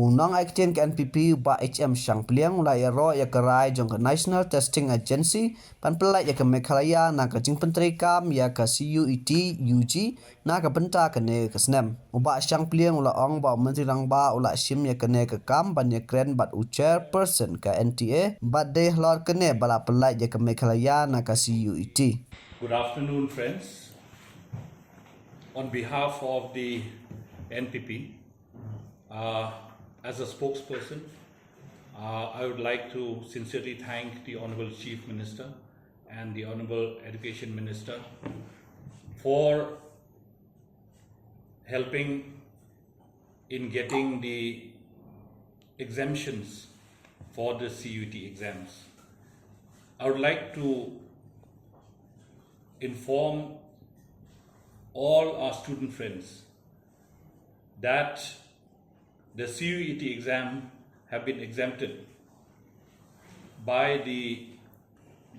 Unang aktien ke NPP ba HM Shang Pliang la Ïaroh ya kerai jong ke National Testing Agency pan pelai ya ke Meghalaya na ke jing penteri kam ya ke CUET UG na ke benta ke ne ke snem. Uba Shang Pliang ula ong ba menteri rang ba ula sim ya ke ne ke kam ban ya kren bat u chairperson ke NTA bat de Halor ke ne bala pelai ya ke Meghalaya na ke CUET. Good afternoon, friends. On behalf of the NPP, as a spokesperson, I would like to sincerely thank the Honorable Chief Minister and the Honorable Education Minister for helping in getting the exemptions for the CUET exams. I would like to inform all our student friends that the CUET exam have been exempted by the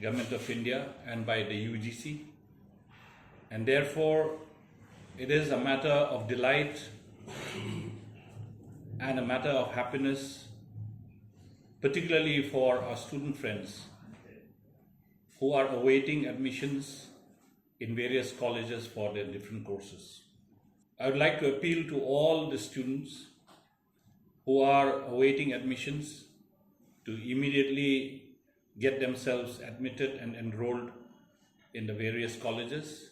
Government of India and by the UGC, and therefore it is a matter of delight and a matter of happiness, particularly for our student friends who are awaiting admissions in various colleges for their different courses. I would like to appeal to all the students who are awaiting admissions to immediately get themselves admitted and enrolled in the various colleges,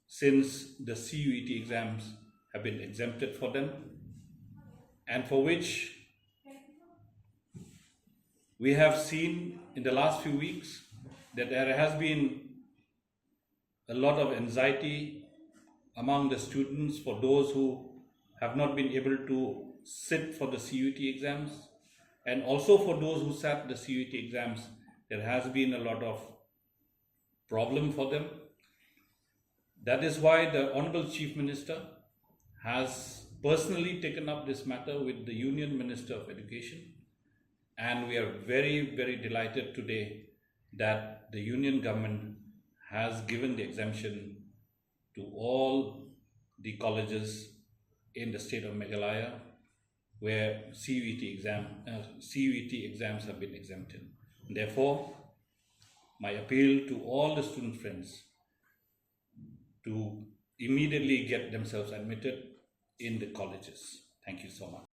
since the CUET exams have been exempted for them, and for which we have seen in the last few weeks that there has been a lot of anxiety among the students for those who have not been able to sit for the CUET exams, and also for those who sat the CUET exams. There has been a lot of problem for them. That is why the Honorable Chief Minister has personally taken up this matter with the Union Minister of Education, and we are very, very delighted today that the Union government has given the exemption to all the colleges in the state of Meghalaya where CUET exams have been exempted. Therefore, my appeal to all the student friends to immediately get themselves admitted in the colleges. Thank you so much.